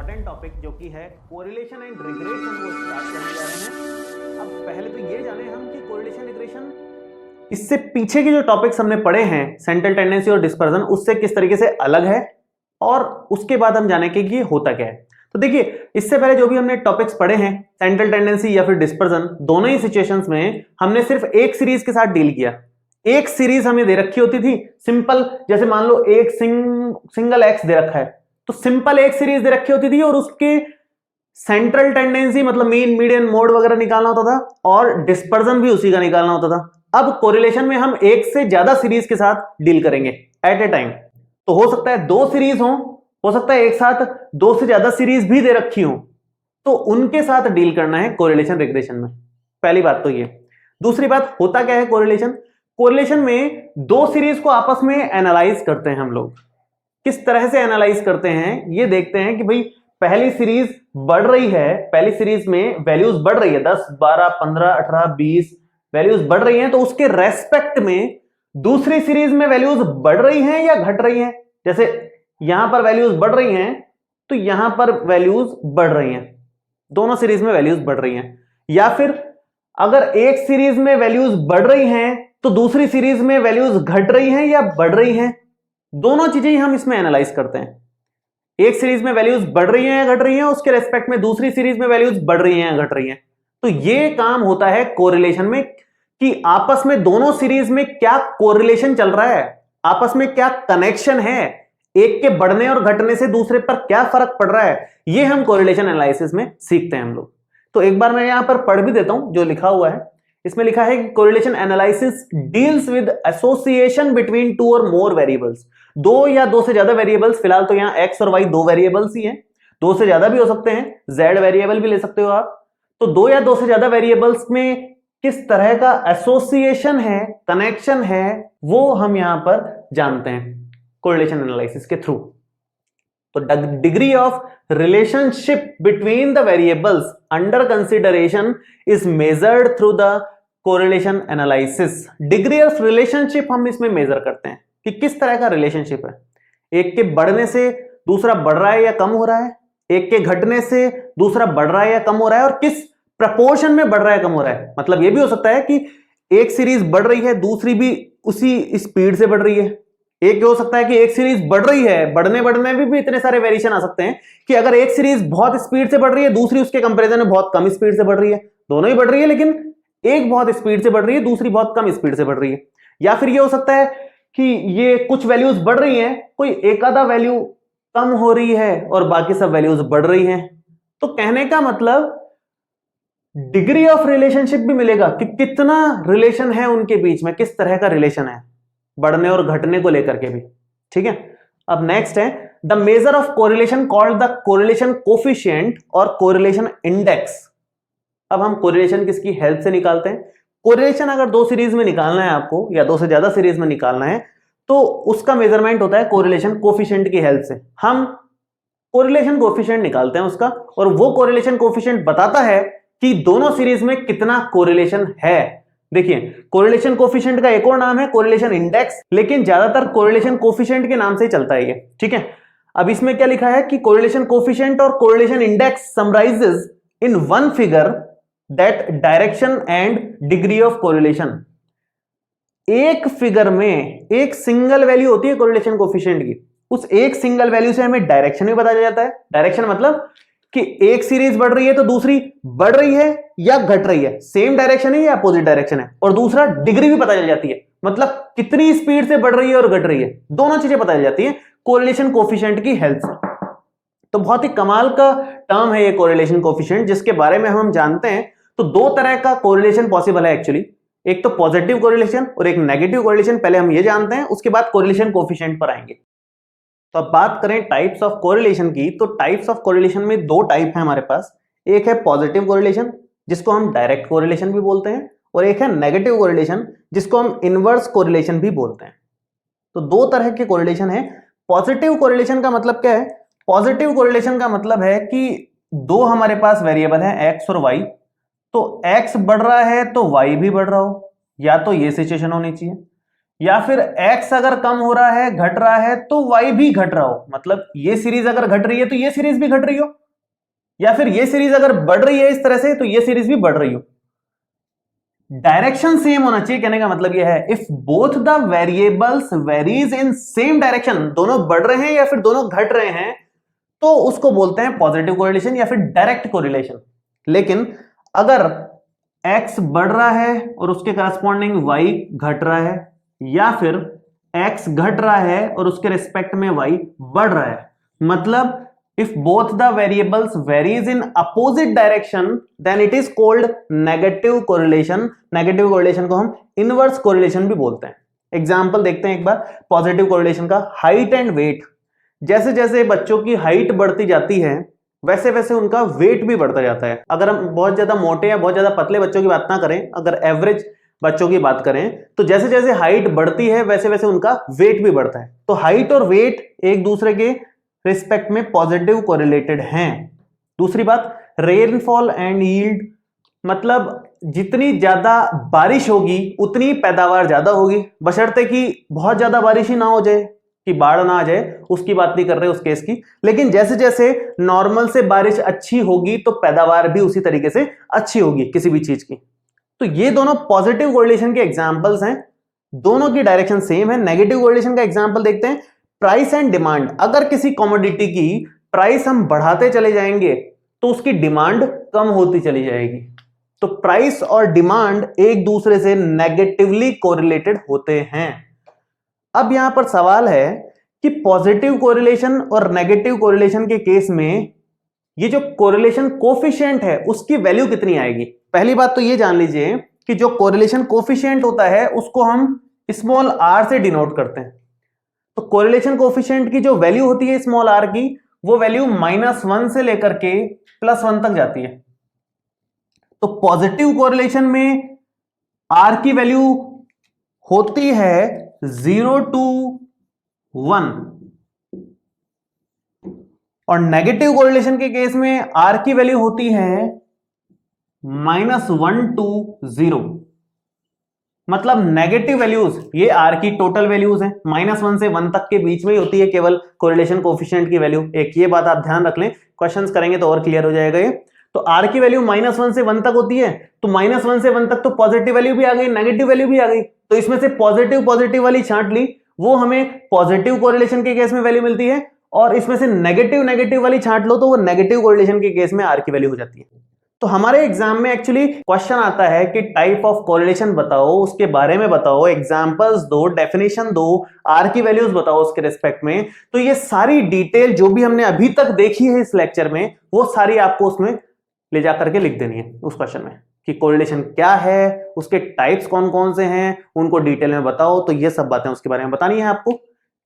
Important topic जो कि है कोरिलेशन एंड रिग्रेशन वो स्टार्ट करने जा रहे हैं। अब पहले तो ये जाने हम कि कोरिलेशन रिग्रेशन, इससे पीछे के जो टॉपिक्स हमने पढ़े हैं सेंट्रल टेंडेंसी और डिस्पर्जन, उससे किस तरीके से अलग है, और उसके बाद हम जानेंगे कि ये होता क्या है। तो देखिए, इससे पहले जो भी हमने टॉपिक्स पढ़े हैं सेंट्रल टेंडेंसी या फिर डिस्पर्जन, दोनों ही सिचुएशंस में हमने सिर्फ एक सीरीज के साथ डील किया। एक सीरीज हमें दे रखी होती थी सिंपल, जैसे मान लो एक सिंगल एक्स दे रखा है, तो सिंपल एक सीरीज दे रखी होती थी और उसके सेंट्रल टेंडेंसी मतलब मीन, मीडियन, मोड वगैरह निकालना होता था और डिस्पर्जन भी उसी का निकालना होता था। अब कोरिलेशन में हम एक से ज्यादा सीरीज के साथ डील करेंगे एट ए टाइम। तो हो सकता है दो सीरीज हो सकता है एक साथ दो से ज्यादा सीरीज भी दे रखी हो, तो उनके साथ डील करना है कोरिलेशन रिग्रेशन में। पहली बात तो ये। दूसरी बात, होता क्या है कोरिलेशन? कोरिलेशन में दो सीरीज को आपस में एनालाइज करते हैं हम लोग। किस तरह से एनालाइज करते हैं ये देखते हैं कि भाई पहली सीरीज बढ़ रही है, पहली सीरीज में वैल्यूज बढ़ रही है 10, 12, 15, 18, 20 वैल्यूज बढ़ रही हैं, तो उसके रेस्पेक्ट में दूसरी सीरीज में वैल्यूज बढ़ रही हैं या घट रही हैं। जैसे यहां पर वैल्यूज बढ़ रही हैं तो यहां पर वैल्यूज बढ़ रही हैं, दोनों सीरीज में वैल्यूज बढ़ रही हैं। या फिर अगर एक सीरीज में वैल्यूज बढ़ रही हैं तो दूसरी सीरीज में वैल्यूज घट रही हैं या बढ़ रही हैं, दोनों चीजें हम इसमें एनालाइज करते हैं। एक सीरीज में वैल्यूज बढ़ रही हैं या घट रही हैं, उसके रेस्पेक्ट में दूसरी सीरीज में वैल्यूज बढ़ रही हैं या घट रही हैं। तो ये काम होता है कोरिलेशन में कि आपस में दोनों सीरीज में क्या कोरिलेशन चल रहा है, आपस में क्या कनेक्शन है, एक के बढ़ने और घटने से दूसरे पर क्या फर्क पड़ रहा है, ये हम कोरिलेशन एनालिसिस में सीखते हैं हम लोग। तो एक बार मैं यहां पर पढ़ भी देता हूं जो लिखा हुआ है। इसमें लिखा है कि correlation analysis deals with association between two और मोर वेरिएबल्स। दो या दो से ज्यादा वेरिएबल्स, फिलहाल तो यहां एक्स और वाई दो वेरिएबल्स ही हैं, दो से ज्यादा भी हो सकते हैं, जेड वेरिएबल भी ले सकते हो आप। तो दो या दो से ज्यादा वेरिएबल्स में किस तरह का एसोसिएशन है, कनेक्शन है, वो हम यहां पर जानते हैं कोरिलेशन एनालिसिस के थ्रू। तो degree of relationship between the variables under consideration is measured through the correlation analysis. Degree of relationship हम इसमें मेजर करते हैं कि किस तरह का रिलेशनशिप है। एक के बढ़ने से दूसरा बढ़ रहा है या कम हो रहा है, एक के घटने से दूसरा बढ़ रहा है या कम हो रहा है, और किस प्रपोर्शन में बढ़ रहा है कम हो रहा है। मतलब यह भी हो सकता है कि एक सीरीज बढ़ रही है, दूसरी भी उसी स्पीड से बढ़ रही है। एक हो सकता है कि एक सीरीज बढ़ रही है, बढ़ने में भी इतने सारे वेरिएशन आ सकते हैं कि अगर एक सीरीज बहुत स्पीड से बढ़ रही है, दूसरी उसके कंपैरिजन में बहुत कम स्पीड से बढ़ रही है। दोनों ही बढ़ रही है लेकिन एक बहुत स्पीड से बढ़ रही है, दूसरी बहुत कम स्पीड से बढ़ रही है। या फिर ये हो सकता है कि ये कुछ वैल्यूज बढ़ रही हैं, कोई एक आधा वैल्यू कम हो रही है और बाकी सब वैल्यूज बढ़ रही हैं। तो कहने का मतलब डिग्री ऑफ रिलेशनशिप भी मिलेगा कि कितना रिलेशन है उनके बीच में, किस तरह का रिलेशन है बढ़ने और घटने को लेकर के भी। ठीक है, अब नेक्स्ट है the measure of correlation called the correlation coefficient और कोरिलेशन इंडेक्स। अब हम कोरिलेशन किसकी हेल्प से निकालते हैं? कोरिलेशन अगर दो सीरीज में निकालना है आपको या दो से ज्यादा सीरीज में निकालना है तो उसका मेजरमेंट होता है कोरिलेशन कोफिशिएंट की हेल्प से। हम कोरिलेशन कोफिशिएंट निकालते हैं उसका, और वो कोरिलेशन कोफिशिएंट बताता है कि दोनों सीरीज में कितना कोरिलेशन है। देखिए, कोरिलेशन कोफिशिएंट का एक और नाम है कोरिलेशन इंडेक्स, लेकिन ज्यादातर कोरिलेशन कोफिशिएंट के नाम से ही चलता है ये। ठीक है, अब इसमें क्या लिखा है कि कोरिलेशन कोफिशिएंट और correlation index summarises in one figure that direction and degree of correlation. एक फिगर में एक सिंगल वैल्यू होती है कोरिलेशन कोफिशिएंट की, उस एक सिंगल वैल्यू से हमें डायरेक्शन भी पता चल जाता है। डायरेक्शन मतलब कि एक सीरीज बढ़ रही है तो दूसरी बढ़ रही है या घट रही है, सेम डायरेक्शन है या अपोजिट डायरेक्शन है, और दूसरा डिग्री भी पता चल जाती है, मतलब कितनी स्पीड से बढ़ रही है और घट रही है, दोनों चीजें पता चल जाती है कोरिलेशन कोफिशिएंट की हेल्प से। तो बहुत ही कमाल का टर्म है ये कोरिलेशन कोफिशिएंट, जिसके बारे में हम जानते हैं। तो दो तरह का कोरिलेशन पॉसिबल है एक्चुअली, एक तो पॉजिटिव कोरिलेशन और एक नेगेटिव कोरिलेशन। पहले हम ये जानते हैं, उसके बाद कोरिलेशन कोफिशिएंट पर आएंगे। तो अब बात करें टाइप्स ऑफ कोरिलेशन की, तो टाइप्स ऑफ कोरिलेशन में दो टाइप है हमारे पास। एक है पॉजिटिव कोरिलेशन जिसको हम डायरेक्ट कोरिलेशन भी बोलते हैं, और एक है नेगेटिव कोरिलेशन जिसको हम इनवर्स कोरिलेशन भी बोलते हैं। तो दो तरह के कोरिलेशन है। पॉजिटिव कोरिलेशन का मतलब क्या है? पॉजिटिव कोरिलेशन का मतलब है कि दो हमारे पास वेरिएबल है एक्स और वाई, तो एक्स बढ़ रहा है तो वाई भी बढ़ रहा हो, या तो ये सिचुएशन होनी चाहिए, या फिर x अगर कम हो रहा है, घट रहा है, तो y भी घट रहा हो, मतलब ये सीरीज अगर घट रही है तो ये सीरीज भी घट रही हो, या फिर ये सीरीज अगर बढ़ रही है इस तरह से तो ये सीरीज भी बढ़ रही हो। डायरेक्शन सेम होना चाहिए, कहने का मतलब यह है if both the variables varies in same direction, दोनों बढ़ रहे हैं या फिर दोनों घट रहे हैं, तो उसको बोलते हैं पॉजिटिव कोरिलेशन या फिर डायरेक्ट कोरिलेशन। लेकिन अगर x बढ़ रहा है और उसके करस्पॉन्डिंग y घट रहा है, या फिर x घट रहा है और उसके रिस्पेक्ट में y बढ़ रहा है, मतलब if both the variables varies in opposite direction then it is called negative correlation। negative correlation को हम inverse correlation भी बोलते हैं। एग्जाम्पल देखते हैं एक बार पॉजिटिव कोरिलेशन का। हाइट एंड वेट, जैसे जैसे बच्चों की हाइट बढ़ती जाती है वैसे वैसे उनका वेट भी बढ़ता जाता है। अगर हम बहुत ज्यादा मोटे या बहुत ज्यादा पतले बच्चों की बात ना करें, अगर एवरेज बच्चों की बात करें, तो जैसे जैसे हाइट बढ़ती है वैसे वैसे उनका वेट भी बढ़ता है। तो हाइट और वेट एक दूसरे के रिस्पेक्ट में पॉजिटिव कोरिलेटेड हैं। दूसरी बात, रेनफॉल एंड यील्ड, मतलब जितनी ज्यादा बारिश होगी उतनी पैदावार ज्यादा होगी, बशर्ते कि बहुत ज्यादा बारिश ही ना हो जाए, कि बाढ़ ना आ जाए, उसकी बात नहीं कर रहे उस केस की। लेकिन जैसे जैसे नॉर्मल से बारिश अच्छी होगी तो पैदावार भी उसी तरीके से अच्छी होगी किसी भी चीज की। तो ये दोनों पॉजिटिव कोरिलेशन के एग्जांपल्स हैं, दोनों की डायरेक्शन सेम है। नेगेटिव कोरिलेशन का एग्जांपल देखते हैं, प्राइस एंड डिमांड। अगर किसी कमोडिटी की प्राइस हम बढ़ाते चले जाएंगे तो उसकी डिमांड कम होती चली जाएगी। तो प्राइस और डिमांड एक दूसरे से नेगेटिवली कोरिलेटेड होते हैं। अब यहां पर सवाल है कि पॉजिटिव कोरिलेशन और नेगेटिव कोरिलेशन के केस में ये जो कोरिलेशन कोफिशिएंट है उसकी वैल्यू कितनी आएगी। पहली बात तो ये जान लीजिए कि जो कोरिलेशन कोफिशिएंट होता है उसको हम स्मॉल r से डिनोट करते हैं। तो कोरिलेशन कोफिशिएंट की जो वैल्यू होती है स्मॉल r की, वो वैल्यू -1 से लेकर के +1 तक जाती है। तो पॉजिटिव कोरिलेशन में r की वैल्यू होती है 0 to 1, और नेगेटिव कोरिलेशन के केस में r की वैल्यू होती है -1 to 0। मतलब नेगेटिव वैल्यूज, ये r की टोटल वैल्यूज हैं, -1 से 1 तक के बीच में ही होती है केवल कोरिलेशन कोफिशिएंट की वैल्यू। एक ये बात आप ध्यान रख लें, क्वेश्चंस करेंगे तो और क्लियर हो जाएगा ये। तो r की वैल्यू -1 से 1 तक होती है, तो -1 से 1 तक तो पॉजिटिव वैल्यू भी आ गई, नेगेटिव वैल्यू भी आ गई। तो इसमें से पॉजिटिव वाली छांट ली, वो हमें पॉजिटिव कोरिलेशन के केस में वैल्यू मिलती है, और इसमें से नेगेटिव वाली छांट लो तो वो नेगेटिव कोरिलेशन के केस में r की वैल्यू हो जाती है। तो हमारे एग्जाम में एक्चुअली क्वेश्चन आता है कि टाइप ऑफ कोरिलेशन बताओ, उसके बारे में बताओ, एग्जांपल्स दो, डेफिनेशन दो, r की वैल्यूज बताओ उसके रिस्पेक्ट में। तो ये सारी डिटेल जो भी हमने अभी तक देखी है इस लेक्चर में, वो सारी आपको उसमें ले जाकर के लिख देनी है उस क्वेश्चन में, कि कोरिलेशन क्या है, उसके टाइप्स कौन कौन से हैं, उनको डिटेल में बताओ। तो ये सब बातें उसके बारे में बतानी है आपको,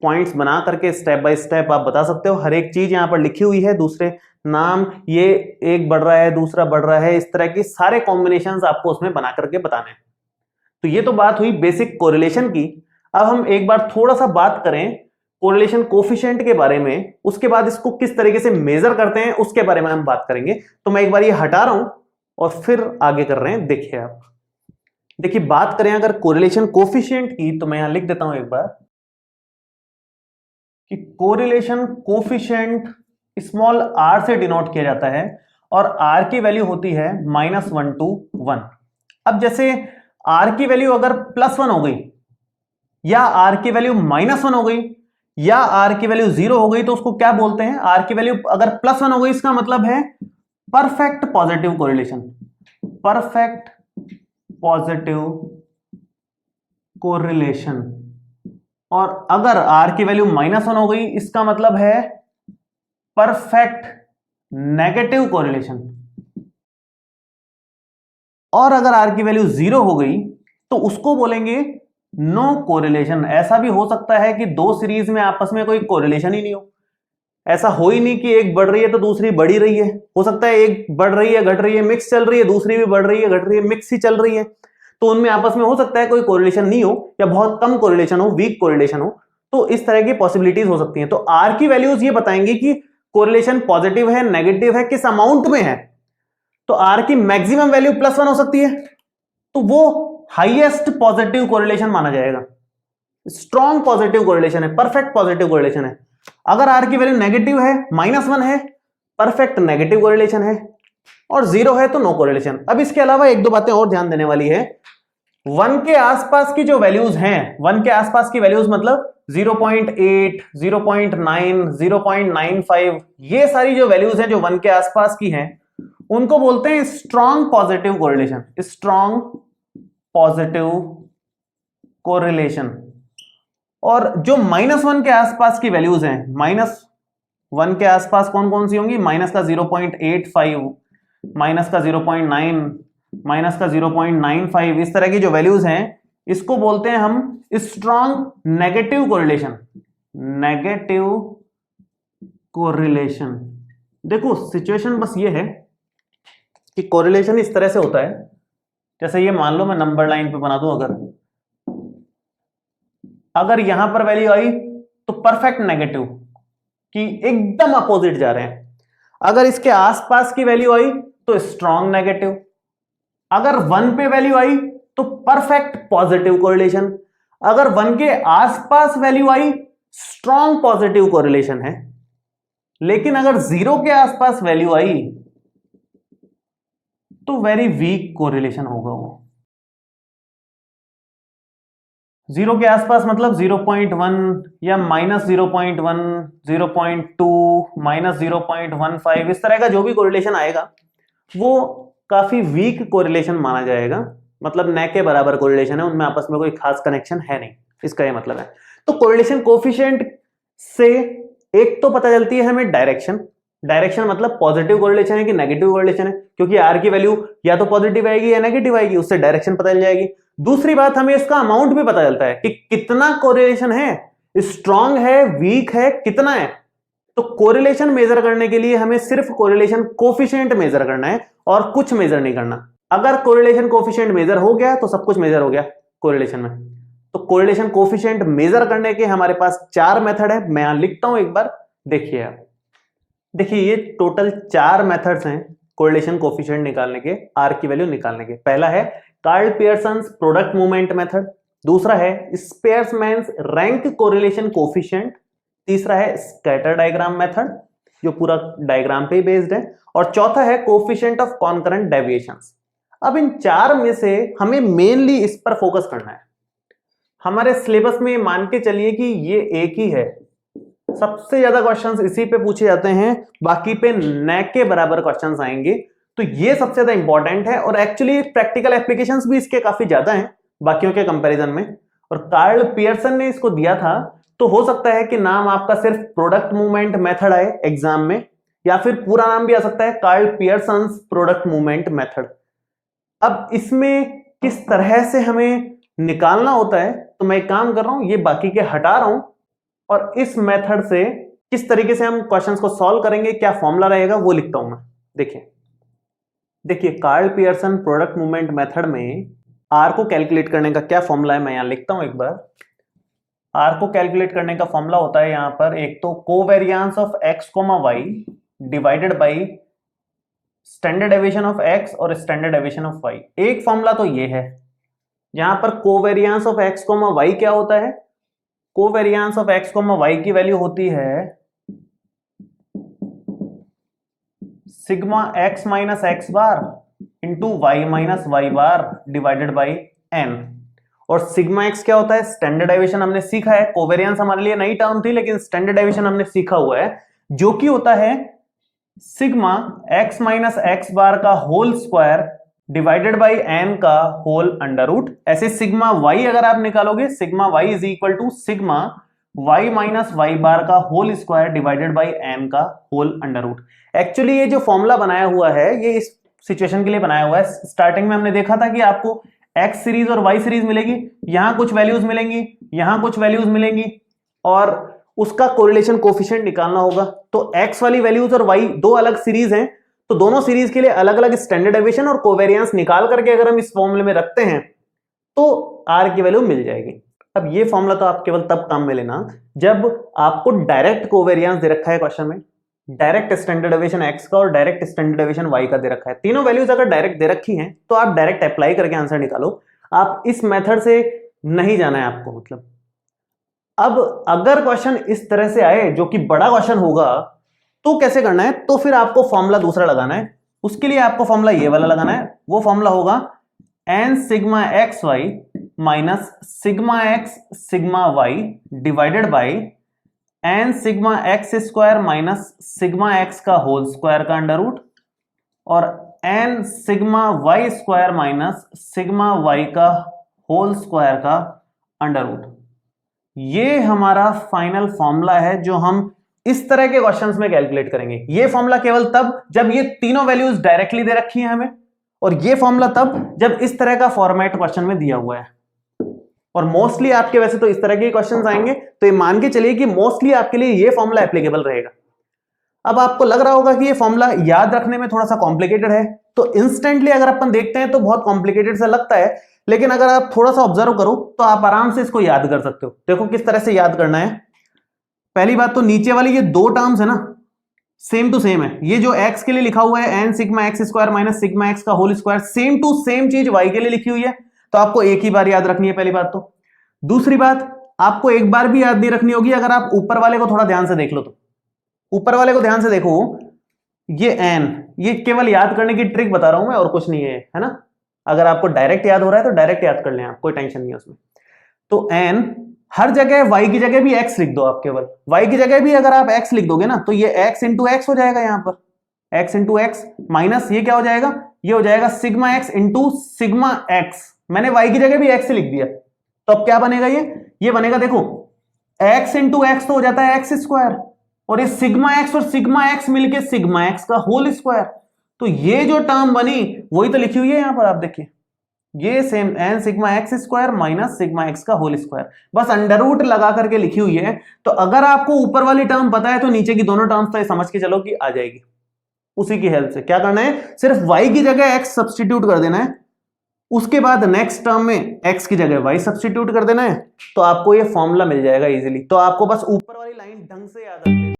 पॉइंट्स बना करके स्टेप बाय स्टेप आप बता सकते हो। हर एक चीज यहाँ पर लिखी हुई है, दूसरे नाम, ये एक बढ़ रहा है दूसरा बढ़ रहा है, इस तरह की सारे कॉम्बिनेशंस आपको उसमें बना करके बताने हैं। तो ये तो बात हुई बेसिक कोरिलेशन की। अब हम एक बार थोड़ा सा बात करें कोरिलेशन कोफिशिएंट के बारे में, उसके बाद इसको किस तरीके से मेजर करते हैं उसके बारे में हम बात करेंगे। तो मैं एक बार ये हटा रहा हूं और फिर आगे कर रहे हैं। देखिए आप, देखिए बात करें अगर कोरिलेशन कोफिशिएंट की, तो मैं यहां लिख देता हूं एक बार कि कोरिलेशन कोफिशिएंट स्मॉल r से डिनोट किया जाता है, और r की वैल्यू होती है -1 to 1। अब जैसे r की वैल्यू अगर +1 हो गई, या r की वैल्यू -1 हो गई, या r की वैल्यू 0 हो गई, तो उसको क्या बोलते हैं। r की वैल्यू अगर +1 हो गई इसका मतलब है perfect positive correlation, perfect positive correlation. और अगर r की वैल्यू -1 हो गई इसका मतलब है परफेक्ट नेगेटिव कोरिलेशन। और अगर r की वैल्यू 0 हो गई तो उसको बोलेंगे नो कोरिलेशन। ऐसा भी हो सकता है कि दो सीरीज में आपस में कोई कोरिलेशन ही नहीं हो, ऐसा हो ही नहीं कि एक बढ़ रही है तो दूसरी बढ़ ही रही है। हो सकता है एक बढ़ रही है घट रही है मिक्स चल रही है, दूसरी भी बढ़ रही है घट रही है मिक्स ही चल रही है, तो उनमें आपस में हो सकता है कोई कोरिलेशन नहीं हो, या बहुत कम कोरिलेशन हो, वीक कोरिलेशन हो। तो इस तरह की पॉसिबिलिटीज हो सकती हैं। तो r की वैल्यूज ये बताएंगे कि कोरिलेशन पॉजिटिव है, नेगेटिव है, किस अमाउंट में है। तो r की मैक्सिमम वैल्यू +1 हो सकती है, तो वो हाईएस्ट पॉजिटिव कोरिलेशन माना जाएगा। स्ट्रॉन्ग पॉजिटिव कोरिलेशन है, परफेक्ट पॉजिटिव कोरिलेशन है। अगर आर की वैल्यू नेगेटिव है, -1 है, परफेक्ट नेगेटिव कोरिलेशन है, और 0 है तो नो कोरिलेशन। अब इसके अलावा एक दो बातें और ध्यान देने वाली है। 1 के आसपास की जो वैल्यूज हैं, 1 के आसपास की वैल्यूज मतलब 0.8, 0.9, 0.95, ये सारी जो वैल्यूज हैं जो 1 के आसपास की हैं, उनको बोलते हैं strong positive correlation, strong positive correlation. और जो -1 के आसपास की वैल्यूज हैं, -1 के आसपास कौन कौन सी होंगी? माइनस का 0.85, माइनस का 0.9, माइनस का 0.95, इस तरह की जो वैल्यूज हैं इसको बोलते हैं हम strong negative correlation, negative correlation. देखो सिचुएशन बस ये है कि कोरिलेशन इस तरह से होता है, जैसे ये मान लो मैं नंबर लाइन पे बना दूं, अगर यहां पर वैल्यू आई तो परफेक्ट नेगेटिव कि एकदम अपोजिट जा रहे हैं। अगर इसके आसपास की वैल्यू आई तो स्ट्रॉन्ग नेगेटिव, अगर 1 पे वैल्यू आई तो परफेक्ट पॉजिटिव कोरिलेशन, अगर 1 के आसपास वैल्यू आई स्ट्रॉन्ग पॉजिटिव कोरिलेशन है, लेकिन अगर 0 के आसपास वैल्यू आई तो वेरी वीक कोरिलेशन होगा वो। 0 के आसपास मतलब 0.1 या -0.1, 0.2, -0.15, इस तरह का जो भी कोरिलेशन आएगा वो काफी वीक कोरिलेशन माना जाएगा, मतलब न के बराबर कोरिलेशन है, उनमें आपस में कोई खास कनेक्शन है नहीं, इसका ये मतलब है। तो कोरिलेशन कोफिशिएंट से एक तो पता चलती है हमें डायरेक्शन, डायरेक्शन मतलब पॉजिटिव कोरिलेशन है कि नेगेटिव कोरिलेशन है, क्योंकि आर की वैल्यू या तो पॉजिटिव आएगी या नेगेटिव आएगी, उससे डायरेक्शन पता चल जाएगी। दूसरी बात, हमें इसका अमाउंट भी पता चलता है कि कितना कोरिलेशन है, स्ट्रॉन्ग है, वीक है, कितना है। तो कोरिलेशन मेजर करने के लिए हमें सिर्फ कोरिलेशन कोफिशिएंट मेजर करना है और कुछ मेजर नहीं करना। अगर कोरिलेशन कोफिशिएंट मेजर हो गया तो सब कुछ मेजर हो गया कोरिलेशन में। तो कोरिलेशन कोफिशिएंट मेजर करने के हमारे पास 4 मेथड है, मैं यहां लिखता हूं एक बार, देखिए आप। देखिए ये टोटल 4 मेथड्स हैं कोरिलेशन कोफिशिएंट निकालने के, आर की वैल्यू निकालने के। पहला है Karl Pearson's product movement method, दूसरा है स्पेयरमैन्स रैंक कोरिलेशन कोफिशिएंट, तीसरा है स्कैटर डायग्राम मेथड जो पूरा डायग्राम पे बेस्ड है, और चौथा है कोफिशिएंट ऑफ कॉन्करेंट डेविएशंस। अब इन 4 में से हमें मेनली इस पर फोकस करना है। हमारे सिलेबस में मान के चलिए कि ये एक ही है, सबसे ज्यादा क्वेश्चंस इसी पे पूछे जाते हैं, बाकी पे न के बराबर क्वेश्चंस आएंगे, तो ये सबसे ज्यादा इंपॉर्टेंट है। और एक्चुअली प्रैक्टिकल एप्लीकेशंस भी इसके काफी ज्यादा हैं बाकियों के कंपैरिजन में। और कार्ल पियर्सन ने इसको दिया था, तो हो सकता है कि नाम आपका सिर्फ प्रोडक्ट मूवमेंट मेथड आए एग्जाम में, या फिर पूरा नाम भी आ सकता है Karl Pearson's product movement method. अब इसमें किस तरह से हमें निकालना होता है, तो मैं एक काम कर रहा हूं, ये बाकी के हटा रहा हूं और इस मेथड से किस तरीके से हम क्वेश्चंस को सॉल्व करेंगे, क्या फॉर्मूला रहेगा वो लिखता हूं मैं। देखिए Karl Pearson product movement method में आर को कैलकुलेट करने का क्या फॉर्मूला है, मैं यहां लिखता हूं एक बार। आर को कैलकुलेट करने का फॉर्मूला होता है यहां पर, एक तो covariance of x, y divided by standard deviation of x और स्टैंडर्ड डेविएशन ऑफ y। एक फॉर्मूला तो ये है। यहां पर कोवेरिएंस ऑफ x, y क्या होता है? कोवेरिएंस ऑफ x, y की वैल्यू होती है sigma x minus x bar into Y minus Y bar divided by n। और सिग्मा x क्या होता है? स्टैंडर्ड डेविएशन हमने सीखा है, कोवेरिएंस हमारे लिए नई टर्म थी लेकिन स्टैंडर्ड डेविएशन हमने सीखा हुआ है, जो कि होता है sigma x minus x bar का whole square divided by n का होल अंडर रूट। ऐसे सिग्मा y अगर आप निकालोगे, sigma y is equal to sigma y minus Y bar का whole square divided by n का होल अंडर रूट। एक्चुअली ये जो फॉर्मूला बनाया हुआ है ये इस सिचुएशन के लिए बनाया हुआ है। स्टार्टिंग में हमने देखा था कि आपको x सीरीज और y सीरीज मिलेगी, यहां कुछ वैल्यूज मिलेंगी, यहां कुछ वैल्यूज मिलेंगी, और उसका कोरिलेशन कोफिशिएंट निकालना होगा। तो x वाली वैल्यूज और y दो अलग सीरीज हैं, तो दोनों सीरीज के लिए अलग अलग स्टैंडर्ड डेविएशन और कोवेरिएंस निकाल करके अगर हम इस फॉर्मूले में रखते हैं तो r की वैल्यू मिल जाएगी। अब ये फॉर्मूला तो आप केवल तब काम में लेना जब आपको डायरेक्ट कोवेरिएंस दे रखा है क्वेश्चन में, डायरेक्ट स्टैंडर्ड डेविएशन x का और डायरेक्ट स्टैंडर्ड डेविएशन y का दे रखा है। तीनों वैल्यूज अगर डायरेक्ट दे रखी हैं तो आप डायरेक्ट अप्लाई करके आंसर निकालो। आप इस मेथड से नहीं जाना है आपको, मतलब अब अगर क्वेश्चन इस तरह से आए जो कि बड़ा क्वेश्चन होगा तो कैसे करना है, तो फिर आपको फॉर्मूला दूसरा लगाना है। उसके लिए आपको फॉर्मूला ये वाला लगाना है, वो फॉर्मूला होगा n sigma X Y minus sigma X sigma Y divided by n sigma x square minus sigma x का होल स्क्वायर का अंडर रूट और n sigma Y square minus sigma Y का होल स्क्वायर का under root. ये हमारा final formula है जो हम इस तरह के क्वेश्चंस में कैलकुलेट करेंगे। ये फॉर्मूला केवल तब जब ये तीनों वैल्यूज डायरेक्टली दे रखी हैं हमें, और ये फॉर्मूला तब जब इस तरह का फॉर्मेट क्वेश्चन में दिया हुआ है। और मोस्टली आपके वैसे तो इस तरह के क्वेश्चंस आएंगे, तो ये मान के चलिए कि मोस्टली आपके लिए ये फॉर्मूला एप्लीकेबल रहेगा। अब आपको लग रहा होगा कि ये फॉर्मूला याद रखने में थोड़ा सा कॉम्प्लिकेटेड है, तो इंस्टेंटली अगर अपन देखते हैं तो बहुत कॉम्प्लिकेटेड सा लगता है, लेकिन अगर आप थोड़ा सा ऑब्जर्व करो तो आप आराम से इसको याद कर सकते हो। देखो किस तरह से याद करना है। पहली बात तो नीचे वाली ये दो टर्म्स है ना, सेम टू सेम है। ये जो x के लिए लिखा हुआ है n sigma x square minus sigma x का whole square, same to same चीज y के लिए लिखी हुई है, तो आपको एक ही बार याद रखनी है पहली बात तो। दूसरी बात, आपको एक बार भी याद नहीं रखनी होगी अगर आप ऊपर वाले को थोड़ा ध्यान से देख लो तो। ऊपर वाले को ध्यान से देखो, ये n, ये केवल याद करने की ट्रिक बता रहा हूं मैं और कुछ नहीं है ना। अगर आपको डायरेक्ट याद हो रहा है तो डायरेक्ट याद कर लें आप, कोई टेंशन नहीं है उसमें। तो n हर जगह y की जगह भी x लिख दो आप, केवल y की जगह भी अगर आप x लिख दोगे ना तो ये x इंटू एक्स हो जाएगा यहां पर, x इंटू एक्स माइनस ये क्या हो जाएगा, ये हो जाएगा sigma x into sigma x। मैंने y की जगह भी x लिख दिया, तो अब क्या बनेगा, ये बनेगा देखो x इंटू एक्स तो हो जाता है एक्स स्क्वायर, और ये सिग्मा x और सिग्मा x मिलके सिग्मा x का होल स्क्वायर। तो ये जो टर्म बनी वही तो लिखी हुई है यहां पर, आप देखिए ये same n sigma x square minus sigma x का होल स्क्वायर, बस अंडर रूट लगा करके लिखी हुई है। तो अगर आपको ऊपर वाली टर्म पता है तो नीचे की दोनों टर्म्स तो समझ के चलो कि आ जाएगी। उसी की हेल्प से क्या करना है, सिर्फ y की जगह x सब्स्टिट्यूट कर देना है, उसके बाद नेक्स्ट टर्म में x की जगह y सब्स्टिट्यूट कर देना है, तो आपको ये फॉर्मूला मिल जाएगा इजीली। तो आपको बस ऊपर वाली लाइन ढंग से याद रखनी है।